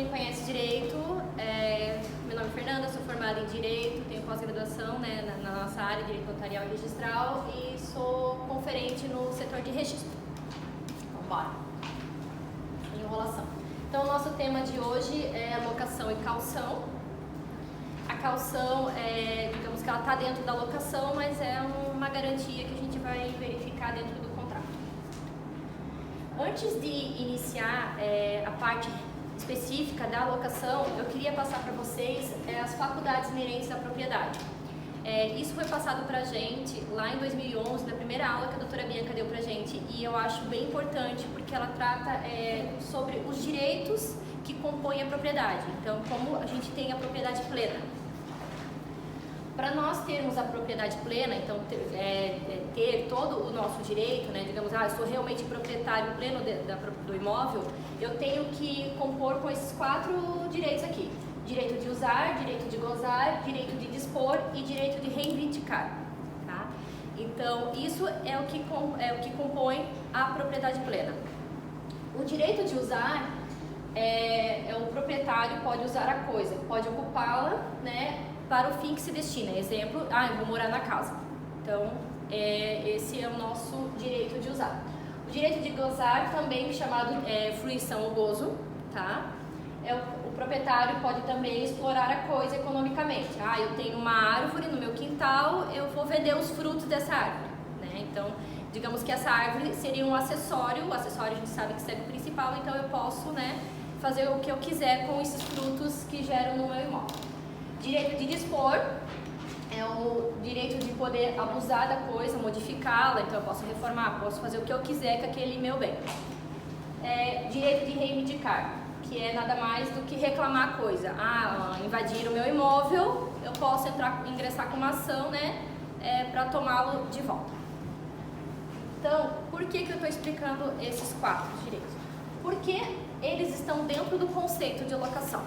me conhece direito, meu nome é Fernanda, sou formada em Direito, tenho pós-graduação, né, na nossa área de Direito Notarial e Registral e sou conferente no setor de registro. Vamos embora. Enrolação. Então, o nosso tema de hoje é locação e caução. A caução, digamos que ela está dentro da locação, mas é uma garantia que a gente vai verificar dentro do contrato. Antes de iniciar a parte específica da locação, eu queria passar para vocês as faculdades inerentes à propriedade. Isso foi passado para a gente lá em 2011, na primeira aula que a doutora Bianca deu para a gente, e eu acho bem importante porque ela trata sobre os direitos que compõem a propriedade. Então, como a gente tem a propriedade plena. Para nós termos a propriedade plena, então ter todo o nosso direito, né, digamos, eu sou realmente proprietário pleno do imóvel, eu tenho que compor com esses 4 direitos aqui. Direito de usar, direito de gozar, direito de dispor e direito de reivindicar. Tá? Então, isso é o que compõe a propriedade plena. O direito de usar o proprietário pode usar a coisa, pode ocupá-la, né, para o fim que se destina. Exemplo, eu vou morar na casa. Então, esse é o nosso direito de usar. O direito de gozar, também chamado fruição ou gozo, tá? O proprietário pode também explorar a coisa economicamente. Eu tenho uma árvore no meu quintal, eu vou vender os frutos dessa árvore, né? Então, digamos que essa árvore seria um acessório. O acessório a gente sabe que serve o principal, então eu posso, né, fazer o que eu quiser com esses frutos que geram no meu imóvel. Direito de dispor é o direito de poder abusar da coisa, modificá-la, então eu posso reformar, posso fazer o que eu quiser com aquele meu bem. Direito de reivindicar, que é nada mais do que reclamar a coisa. Invadir o meu imóvel, eu posso ingressar com uma ação, né, para tomá-lo de volta. Então, por que eu estou explicando esses 4 direitos? Porque eles estão dentro do conceito de locação,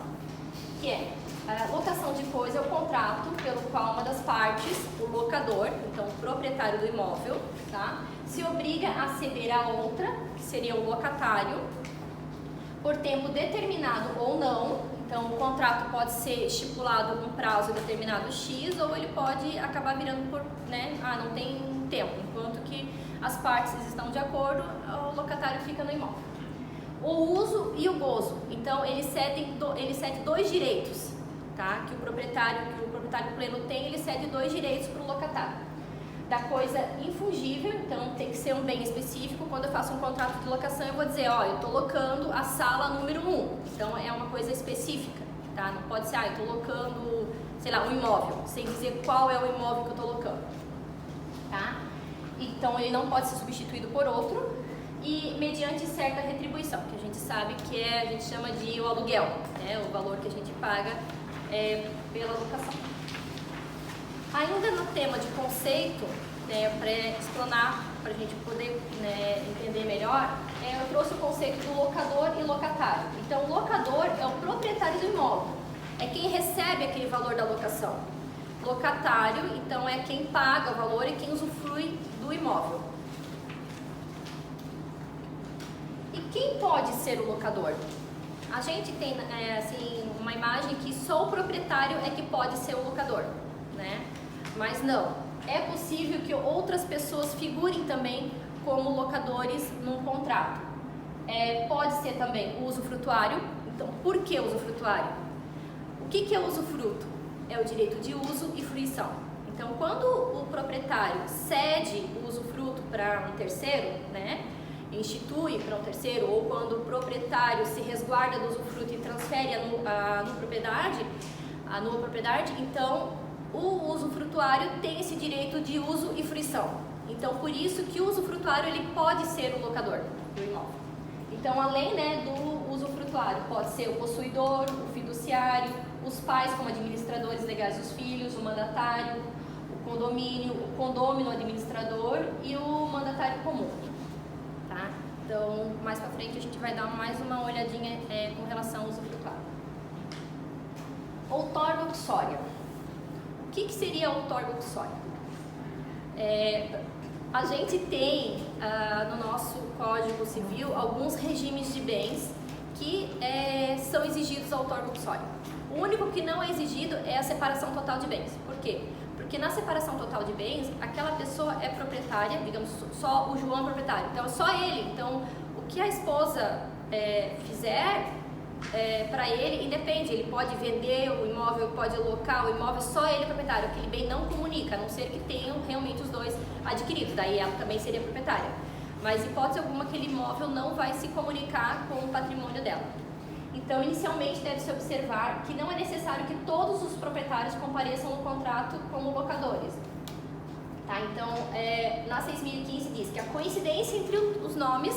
que é a locação de coisa é o contrato pelo qual uma das partes, o locador, então o proprietário do imóvel, tá, se obriga a ceder a outra, que seria o locatário, por tempo determinado ou não. Então o contrato pode ser estipulado um prazo determinado X, ou ele pode acabar virando por, né, não tem tempo, enquanto que as partes estão de acordo, o locatário fica no imóvel. O uso e o gozo, então ele cede 2 direitos. Tá? Que o proprietário pleno tem, ele cede 2 direitos para o locatário. Da coisa infungível, então tem que ser um bem específico. Quando eu faço um contrato de locação, eu vou dizer, eu estou locando a sala número 1. Então é uma coisa específica, tá? Não pode ser, eu estou locando, sei lá, um imóvel, sem dizer qual é o imóvel que eu estou locando, tá? Então ele não pode ser substituído por outro e mediante certa retribuição, que a gente sabe que a gente chama de o aluguel, né? O valor que a gente paga pela locação. Ainda no tema de conceito, para explanar, para a gente poder, né, entender melhor, eu trouxe o conceito do locador e locatário. Então, o locador é o proprietário do imóvel, é quem recebe aquele valor da locação. Locatário, então, é quem paga o valor e quem usufrui do imóvel. E quem pode ser o locador? A gente tem uma imagem que só o proprietário é que pode ser o locador, né? Mas não, é possível que outras pessoas figurem também como locadores num contrato. Pode ser também o usufrutuário. Então, por que usufrutuário? O que é usufruto? É o direito de uso e fruição. Então, quando o proprietário cede o usufruto para um terceiro, né, institui para um terceiro, ou quando o proprietário se resguarda do usufruto e transfere a nova propriedade, então o usufrutuário tem esse direito de uso e fruição. Então, por isso que o usufrutuário ele pode ser o locador do imóvel. Então, além, né, do usufrutuário, pode ser o possuidor, o fiduciário, os pais como administradores legais dos filhos, o mandatário, o condomínio, o condômino administrador e o mandatário comum. Tá? Então, mais pra frente a gente vai dar mais uma olhadinha com relação ao usufrutuário. Outorga uxória. O que seria a outorga uxória? A gente tem no nosso Código Civil alguns regimes de bens que são exigidos ao outorga compulsória. O único que não é exigido é a separação total de bens. Por quê? Porque na separação total de bens, aquela pessoa é proprietária, digamos, só o João é proprietário, então é só ele. Então, o que a esposa fizer para ele, independe, ele pode vender o imóvel, pode alocar o imóvel, só ele é proprietário. Aquele bem não comunica, a não ser que tenham realmente os dois adquiridos, daí ela também seria proprietária. Mas, em hipótese alguma, aquele imóvel não vai se comunicar com o patrimônio dela. Então, inicialmente, deve-se observar que não é necessário que todos os proprietários compareçam no contrato como locadores. Tá? Então, na 6.015 diz que a coincidência entre os nomes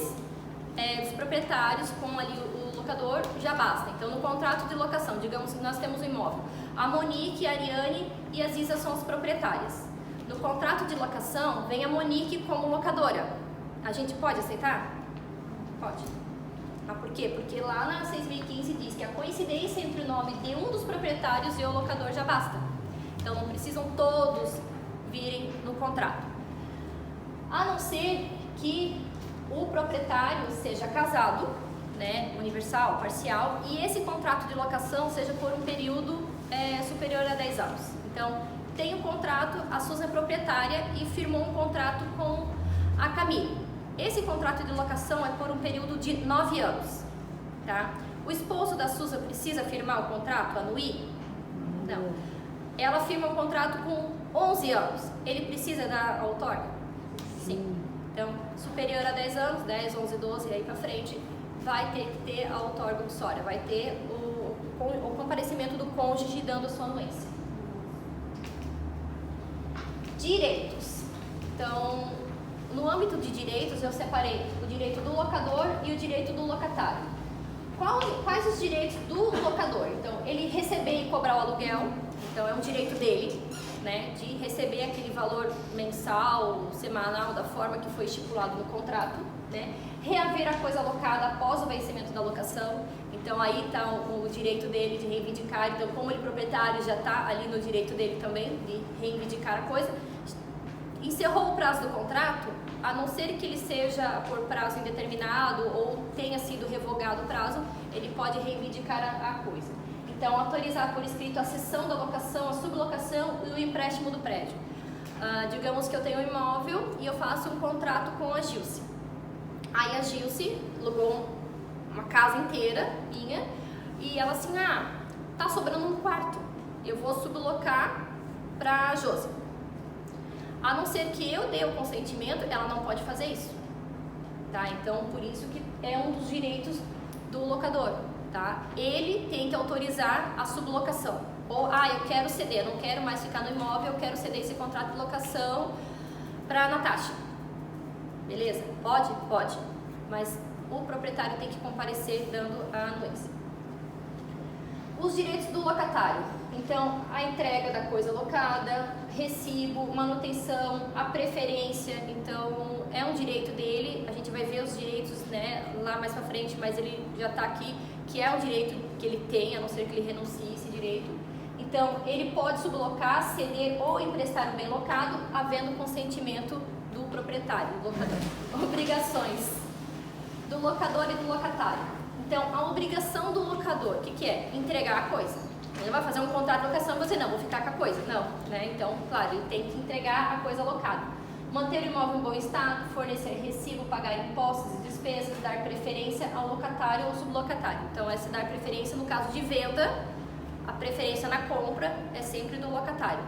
dos proprietários com ali o locador já basta. Então, no contrato de locação, digamos que nós temos um imóvel, a Monique, a Ariane e a Ziza são as proprietárias. No contrato de locação, vem a Monique como locadora. A gente pode aceitar? Pode. Ah, por quê? Porque lá na 6.015 diz que a coincidência entre o nome de um dos proprietários e o locador já basta. Então, não precisam todos virem no contrato. A não ser que o proprietário seja casado, né, universal, parcial, e esse contrato de locação seja por um período superior a 10 anos. Então, tem um contrato, a Susan é proprietária e firmou um contrato com a Camille. Esse contrato de locação é por um período de 9 anos, tá? O esposo da Susan precisa firmar o contrato, anuir? Não. Ela firma um contrato com 11 anos. Ele precisa da outorga? Sim. Então, superior a 10 anos, 10, 11, 12 e aí pra frente, vai ter que ter a outorga compulsória, vai ter o comparecimento do cônjuge dando a sua anuência. Direitos. Então, no âmbito de direitos, eu separei o direito do locador e o direito do locatário. Quais os direitos do locador? Então, ele receber e cobrar o aluguel, então é um direito dele, né, de receber aquele valor mensal, semanal, da forma que foi estipulado no contrato, né, reaver a coisa alocada após o vencimento da locação, então aí está o direito dele de reivindicar, então como ele é proprietário já está ali no direito dele também de reivindicar a coisa. Encerrou o prazo do contrato, a não ser que ele seja por prazo indeterminado ou tenha sido revogado o prazo, ele pode reivindicar a coisa. Então, autorizar por escrito a cessão da locação, a sublocação e o empréstimo do prédio. Digamos que eu tenho um imóvel e eu faço um contrato com a Gilce. Aí a Gilce alugou uma casa inteira minha e ela assim, tá sobrando um quarto, eu vou sublocar para a Josi. A não ser que eu dê o consentimento, ela não pode fazer isso, tá? Então, por isso que é um dos direitos do locador, tá? Ele tem que autorizar a sublocação. Ou, eu quero ceder, não quero mais ficar no imóvel, eu quero ceder esse contrato de locação para a Natasha. Beleza? Pode? Pode. Mas o proprietário tem que comparecer dando a anuência. Os direitos do locatário. Então, a entrega da coisa locada, recibo, manutenção, a preferência. Então, é um direito dele. A gente vai ver os direitos, né, lá mais pra frente, mas ele já está aqui, que é um direito que ele tem, a não ser que ele renuncie esse direito. Então, ele pode sublocar, ceder ou emprestar o bem locado, havendo consentimento do proprietário, do locador. Obrigações do locador e do locatário. Então, a obrigação do locador, o que é? Entregar a coisa. Ele vai fazer um contrato de locação e você, não, vou ficar com a coisa. Não, né? Então, claro, ele tem que entregar a coisa alocada. Manter o imóvel em bom estado, fornecer recibo, pagar impostos e despesas, dar preferência ao locatário ou sublocatário. Então, essa dar preferência no caso de venda, a preferência na compra é sempre do locatário.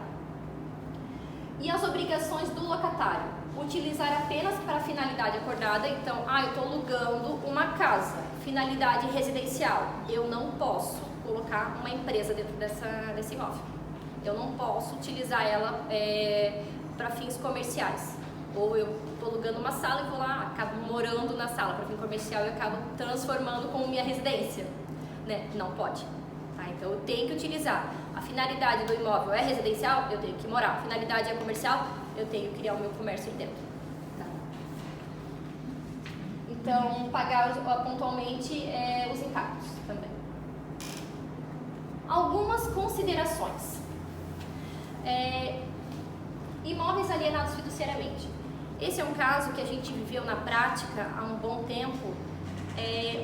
E as obrigações do locatário? Utilizar apenas para a finalidade acordada. Então, eu estou alugando uma casa, finalidade residencial. Eu não posso colocar uma empresa dentro desse imóvel. Eu não posso utilizar ela para fins comerciais. Ou eu estou alugando uma sala e vou lá, acabo morando na sala para fim comercial e acabo transformando como minha residência. Né? Não pode. Tá? Então, eu tenho que utilizar. A finalidade do imóvel é residencial, eu tenho que morar. A finalidade é comercial, eu tenho que criar o meu comércio dentro. Tá? Então, pagar pontualmente os encargos também. Algumas considerações. Imóveis alienados fiduciariamente. Esse é um caso que a gente viveu na prática há um bom tempo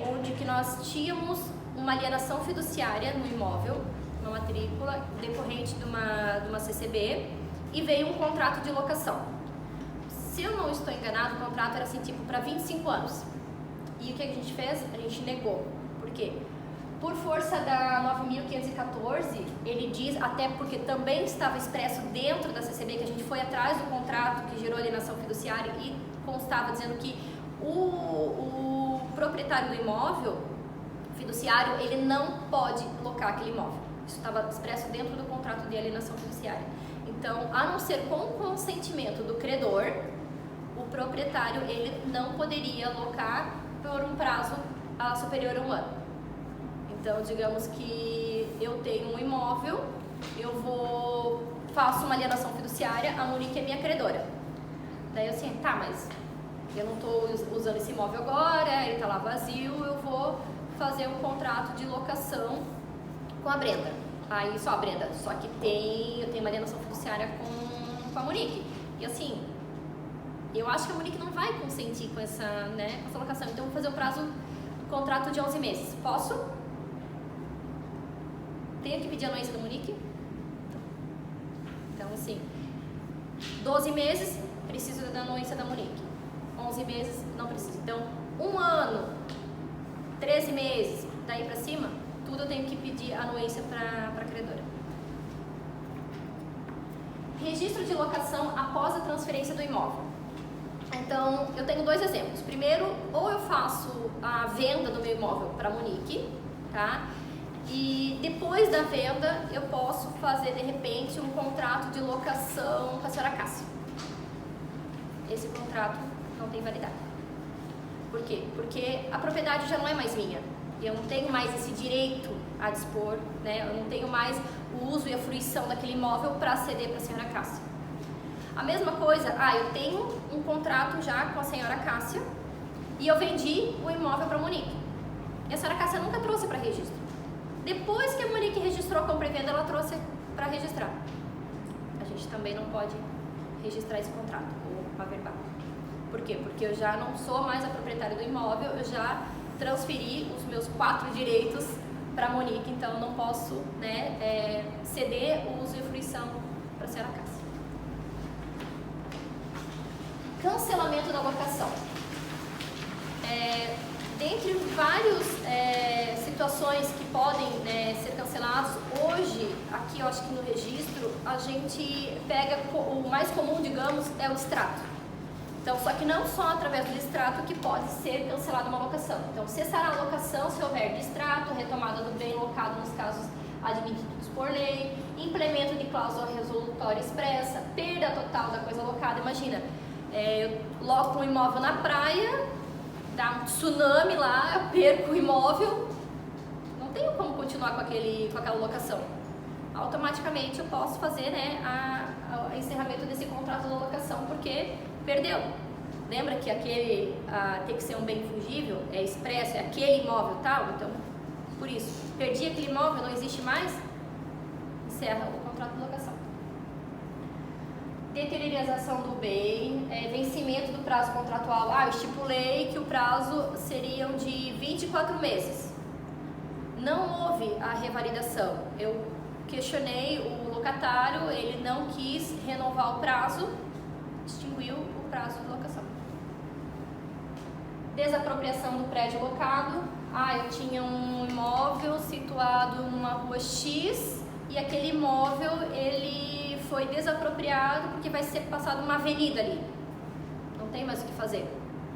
onde que nós tínhamos uma alienação fiduciária no imóvel, uma matrícula decorrente de uma CCB, e veio um contrato de locação. Se eu não estou enganado, o contrato era assim, tipo, para 25 anos. E o que a gente fez? A gente negou. Por quê? Por força da 9.514, ele diz, até porque também estava expresso dentro da CCB, que a gente foi atrás do contrato que gerou alienação fiduciária e constava dizendo que o proprietário do imóvel fiduciário, ele não pode locar aquele imóvel. Isso estava expresso dentro do contrato de alienação fiduciária. Então, a não ser com consentimento do credor, o proprietário ele não poderia locar por um prazo superior a 1 ano. Então, digamos que eu tenho um imóvel, faço uma alienação fiduciária, a Monique é minha credora. Daí eu assim, tá, mas eu não estou usando esse imóvel agora, ele está lá vazio, eu vou fazer um contrato de locação com a Brenda. Aí só a Brenda, só que eu tenho uma alienação fiduciária com a Monique. E assim, eu acho que a Monique não vai consentir com essa locação, então eu vou fazer o prazo do contrato de 11 meses. Posso? Tenho que pedir a anuência da Monique? Então assim, 12 meses, preciso da anuência da Monique. 11 meses, não preciso. Então, 1 ano, 13 meses, daí pra cima, tudo eu tenho que pedir anuência para a credora. Registro de locação após a transferência do imóvel. Então, eu tenho 2 exemplos. Primeiro, ou eu faço a venda do meu imóvel para a Monique, tá? E depois da venda, eu posso fazer, de repente, um contrato de locação com a senhora Cássia. Esse contrato não tem validade. Por quê? Porque a propriedade já não é mais minha. Eu não tenho mais esse direito a dispor, né? Eu não tenho mais o uso e a fruição daquele imóvel para ceder para a senhora Cássia. A mesma coisa, eu tenho um contrato já com a senhora Cássia e eu vendi o imóvel para a Monique. E a senhora Cássia nunca trouxe para registro. Depois que a Monique registrou a compra e venda, ela trouxe para registrar. A gente também não pode registrar esse contrato, ou averbal. Por quê? Porque eu já não sou mais a proprietária do imóvel, eu já transferi os meus 4 direitos para a Monique, então eu não posso ceder o uso e fruição para a senhora Cássia. Cancelamento da locação. Dentre várias situações que podem ser cancelados, hoje, aqui eu acho que no registro, a gente pega o mais comum, digamos, é o distrato. Então, só que não só através do distrato que pode ser cancelada uma locação. Então, cessará a locação se houver distrato, retomada do bem locado nos casos admitidos por lei, implemento de cláusula resolutória expressa, perda total da coisa locada. Imagina, eu loco um imóvel na praia, dá um tsunami lá, eu perco o imóvel, não tenho como continuar com aquela locação. Automaticamente eu posso fazer o encerramento desse contrato de locação, porque perdeu. Lembra que tem que ser um bem fungível, é expresso, é aquele imóvel tal? Então, por isso, perdi aquele imóvel, não existe mais, encerra o contrato de locação. Deteriorização do bem, vencimento do prazo contratual. Eu estipulei que o prazo seriam de 24 meses. Não houve a revalidação. Eu questionei o locatário, ele não quis renovar o prazo, extinguiu o prazo de locação. Desapropriação do prédio locado. Eu tinha um imóvel situado numa rua X e aquele imóvel ele foi desapropriado porque vai ser passado uma avenida ali. Não tem mais o que fazer,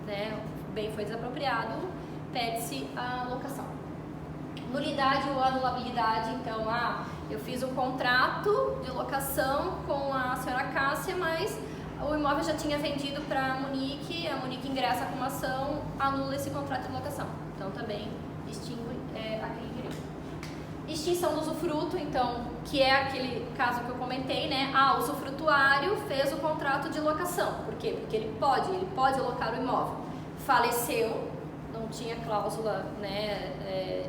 né? O bem foi desapropriado, pede-se a locação. Nulidade ou anulabilidade. Então, eu fiz um contrato de locação com a senhora Cássia, mas o imóvel já tinha vendido para a Monique ingressa com uma ação, anula esse contrato de locação. Então, também extingue aquele direito. Extinção do usufruto, então, que é aquele caso que eu comentei, né? O usufrutuário fez o contrato de locação. Por quê? Porque ele pode alocar o imóvel. Faleceu, não tinha cláusula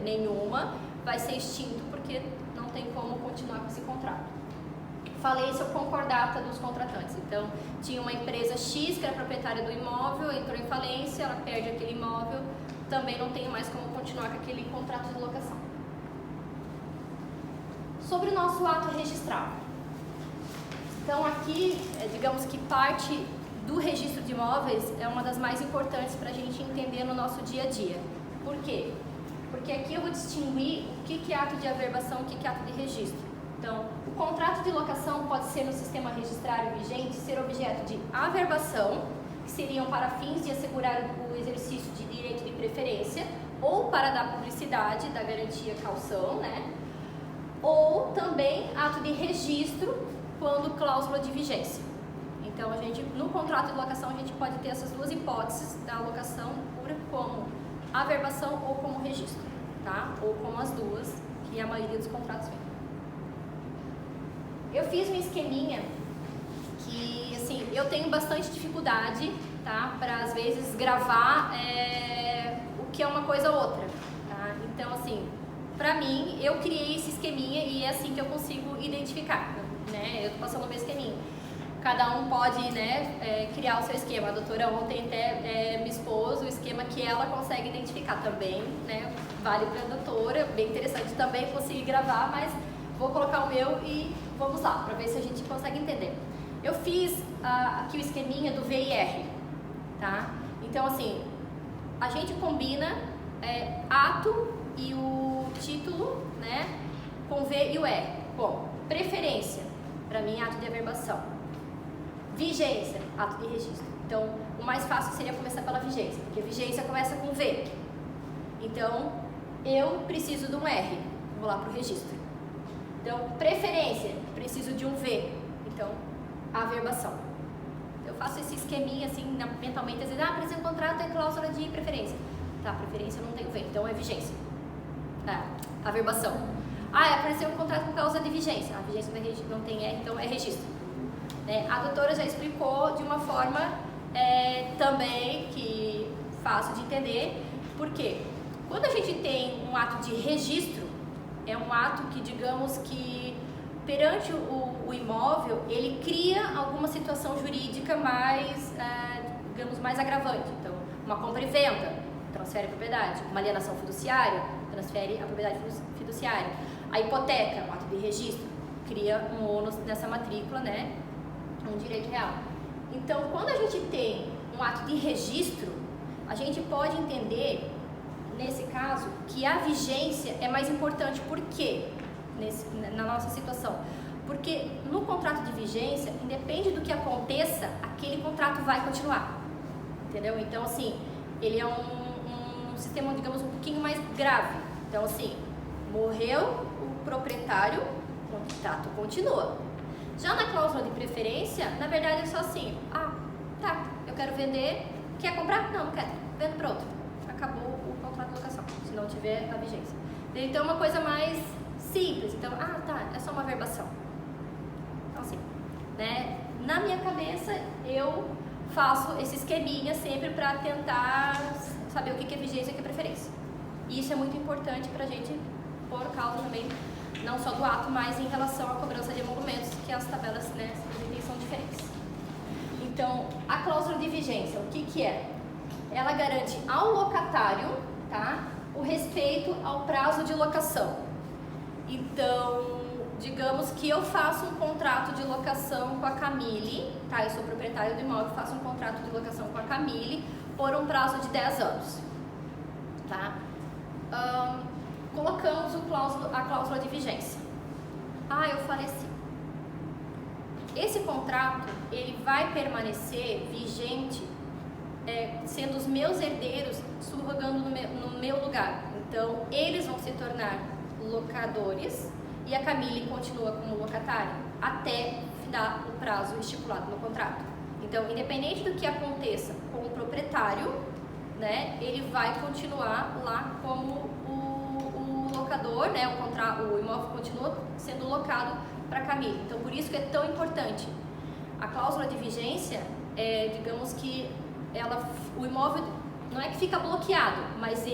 nenhuma, vai ser extinto porque não tem como continuar com esse contrato. Falência ou concordata dos contratantes. Então, tinha uma empresa X que era proprietária do imóvel, entrou em falência, ela perde aquele imóvel, também não tenho mais como continuar com aquele contrato de locação. Sobre o nosso ato registral. Então aqui, digamos que parte do registro de imóveis é uma das mais importantes para a gente entender no nosso dia a dia. Por quê? Porque aqui eu vou distinguir o que é ato de averbação e o que é ato de registro. Então, o contrato de locação pode ser no sistema registrário vigente ser objeto de averbação, que seriam para fins de assegurar o exercício de direito de preferência, ou para dar publicidade da garantia caução, né? Ou também ato de registro, quando cláusula de vigência. Então, no contrato de locação, a gente pode ter essas duas hipóteses da locação pura, como averbação ou como registro, tá? Ou como as duas, que a maioria dos contratos vem. Eu fiz um esqueminha que, assim, eu tenho bastante dificuldade, tá? Para, às vezes, gravar o que é uma coisa ou outra, tá? Então, assim, pra mim, eu criei esse esqueminha e é assim que eu consigo identificar, né? Eu tô passando o meu esqueminha. Cada um pode, né, criar o seu esquema. A doutora ontem até me expôs o esquema que ela consegue identificar também, né? Vale para a doutora, bem interessante também conseguir gravar, mas vou colocar o meu e vamos lá, para ver se a gente consegue entender. Eu fiz aqui o esqueminha do VIR, tá? Então, assim, a gente combina ato e o título, né, com V e o R. Bom, preferência, para mim, ato de averbação. Vigência, ato de registro. Então, o mais fácil seria começar pela vigência, porque vigência começa com V. Então, eu preciso de um R, vou lá para o registro. Então, preferência, preciso de um V. Então, averbação. Eu faço esse esqueminha assim, mentalmente, às vezes, preciso de um contrato, é cláusula de preferência. Tá, preferência eu não tenho V, então é vigência. Averbação. Apareceu um contrato com cláusula de vigência. A vigência não tem R, então é registro. A doutora já explicou de uma forma também que fácil de entender, porque quando a gente tem um ato de registro, é um ato que, digamos que perante o imóvel, ele cria alguma situação jurídica mais, digamos, mais agravante. Então, uma compra e venda, transfere a propriedade. Uma alienação fiduciária, transfere a propriedade fiduciária. A hipoteca, um ato de registro, cria um ônus nessa matrícula, né? Um direito real. Então, quando a gente tem um ato de registro, a gente pode entender, nesse caso, que a vigência é mais importante. Por quê? Na nossa situação. Porque no contrato de vigência, independe do que aconteça, aquele contrato vai continuar. Entendeu? Então, assim, ele é um sistema, digamos, um pouquinho mais grave. Então, assim, morreu o proprietário, o contrato continua. Já na cláusula de preferência, na verdade é só assim, tá, eu quero vender, quer comprar? Não quero, vendo para outro. Acabou o contrato de locação, se não tiver a vigência. Então é uma coisa mais simples, então, tá, é só uma averbação. Então assim, né, na minha cabeça eu faço esse esqueminha sempre para tentar saber o que é vigência e o que é preferência. E isso é muito importante para a gente pôr causa também, não só do ato, mas em relação à cobrança de emolumentos, que as tabelas, né, são diferentes. Então, a cláusula de vigência, o que é? Ela garante ao locatário, tá, o respeito ao prazo de locação. Então, digamos que eu faço um contrato de locação com a Camille, tá, eu sou proprietário do imóvel, faço um contrato de locação com a Camille por um prazo de 10 anos, tá? Colocamos a cláusula de vigência. Eu faleci. Esse contrato, ele vai permanecer vigente, sendo os meus herdeiros subrogando no meu lugar. Então, eles vão se tornar locadores e a Camille continua como locatária até dar o prazo estipulado no contrato. Então, independente do que aconteça com o proprietário, né, ele vai continuar lá como locador, né, o imóvel continua sendo locado para a Camille. Então, por isso que é tão importante. A cláusula de vigência, digamos que o imóvel não é que fica bloqueado, mas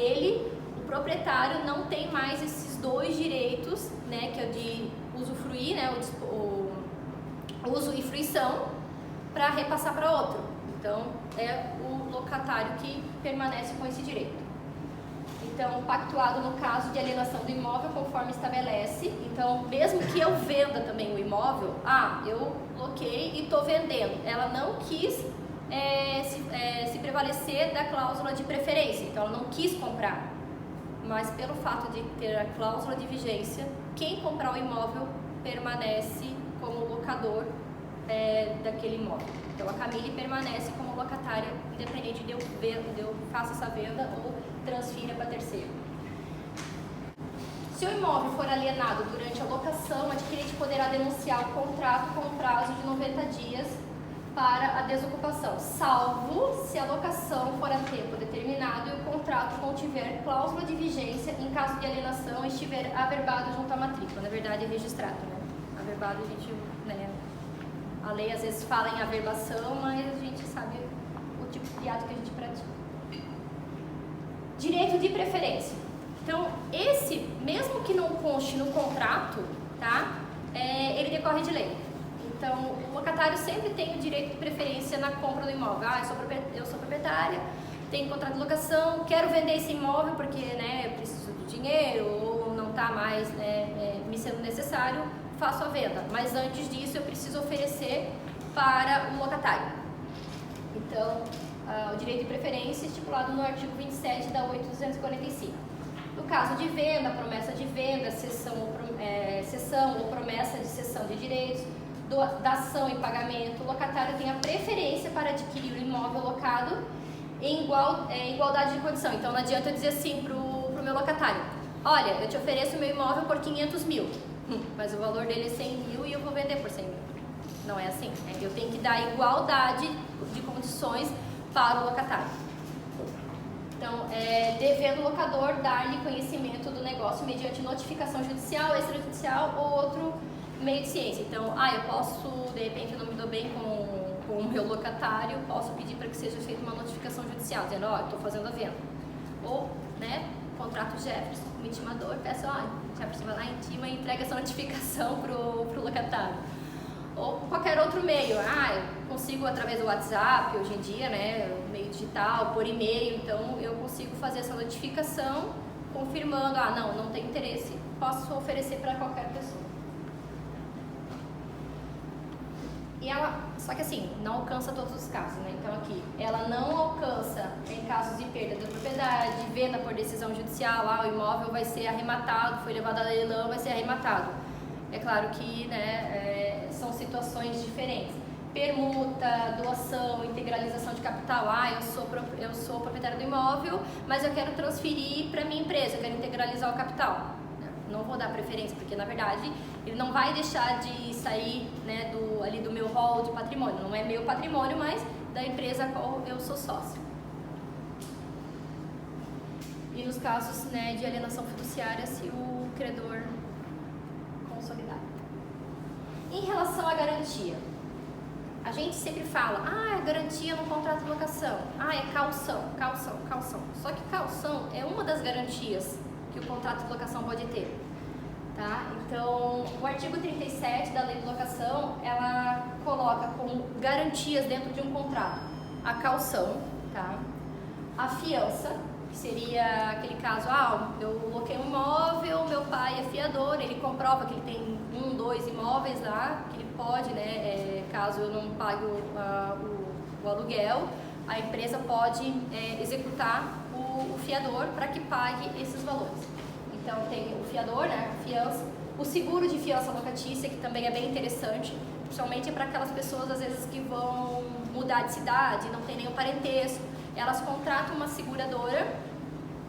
o proprietário não tem mais esses dois direitos, né, que é de usufruir, né, o uso e fruição, para repassar para outro. Então, é o locatário que permanece com esse direito. então pactuado no caso de alienação do imóvel conforme estabelece. Então, mesmo que eu venda também o imóvel, eu loquei e estou vendendo, ela não quis se prevalecer da cláusula de preferência, então ela não quis comprar, mas pelo fato de ter a cláusula de vigência, quem comprar o imóvel permanece como locador daquele imóvel. Então a Camille permanece como locatária, independente de eu faça essa venda ou transfira para terceiro. Se o imóvel for alienado durante a locação, o adquirente poderá denunciar o contrato com prazo de 90 dias para a desocupação, salvo se a locação for a tempo determinado e o contrato contiver cláusula de vigência em caso de alienação e estiver averbado junto à matrícula. Na verdade é registrado, né? Averbado a gente, a lei às vezes fala em averbação, mas a gente sabe o tipo de ato que a gente pratica. Direito de preferência. Então, esse, mesmo que não conste no contrato, tá? Ele decorre de lei. Então, o locatário sempre tem o direito de preferência na compra do imóvel. Eu sou proprietária, tenho contrato de locação, quero vender esse imóvel porque eu preciso de dinheiro ou não está mais me sendo necessário, faço a venda. Mas antes disso, eu preciso oferecer para o locatário. Então, o direito de preferência é estipulado no artigo 27 da 8.245. No caso de venda, promessa de venda, cessão ou promessa de cessão de direitos, dação e pagamento, o locatário tem a preferência para adquirir o imóvel locado em igualdade de condição. Então não adianta eu dizer assim para o meu locatário: olha, eu te ofereço o meu imóvel por 500 mil, mas o valor dele é 100 mil e eu vou vender por 100 mil. Não é assim, né? Eu tenho que dar igualdade de condições para o locatário. Então, devendo o locador dar-lhe conhecimento do negócio mediante notificação judicial, extrajudicial ou outro meio de ciência. Então, eu posso, de repente eu não me dou bem com o meu locatário, posso pedir para que seja feita uma notificação judicial, dizendo, estou fazendo a venda. Ou, contrato Jefferson como intimador, peço, Jefferson vai lá, intima e entrega essa notificação para o locatário. Ou qualquer outro meio, eu consigo através do WhatsApp, hoje em dia, meio digital, por e-mail, então eu consigo fazer essa notificação confirmando, não tem interesse, posso oferecer para qualquer pessoa. E só que assim, não alcança todos os casos, Então aqui, ela não alcança em casos de perda da propriedade, venda por decisão judicial, o imóvel vai ser arrematado, foi levado a leilão, vai ser arrematado. É claro que, são situações diferentes. Permuta, doação, integralização de capital. Eu sou proprietário do imóvel, mas eu quero transferir para minha empresa, eu quero integralizar o capital. Não vou dar preferência, porque na verdade ele não vai deixar de sair ali do meu rol de patrimônio. Não é meu patrimônio, mas da empresa a qual eu sou sócio. E nos casos de alienação fiduciária, se o credor consolidar. Em relação à garantia, a gente sempre fala, garantia no contrato de locação, é caução. Só que caução é uma das garantias que o contrato de locação pode ter, tá? Então, o artigo 37 da Lei de Locação, ela coloca como garantias dentro de um contrato a caução, tá? A fiança, que seria aquele caso, eu loquei um imóvel, meu pai é fiador, ele comprova que ele tem 1, 2 imóveis lá, que ele pode, caso eu não pague o aluguel, a empresa pode executar o fiador para que pague esses valores. Então tem o fiador, a fiança, o seguro de fiança locatícia, que também é bem interessante, principalmente para aquelas pessoas às vezes que vão mudar de cidade, não tem nenhum parentesco, elas contratam uma seguradora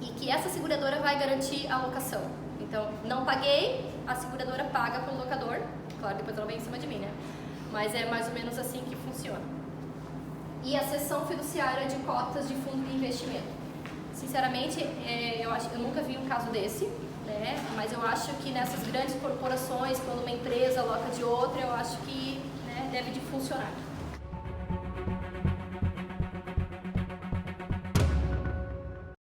e que essa seguradora vai garantir a locação. Então, não paguei, a seguradora paga para o locador, claro, depois ela vem em cima de mim, Mas é mais ou menos assim que funciona. E a cessão fiduciária de cotas de fundo de investimento. Sinceramente, eu nunca vi um caso desse, mas eu acho que nessas grandes corporações, quando uma empresa loca de outra, eu acho que deve de funcionar.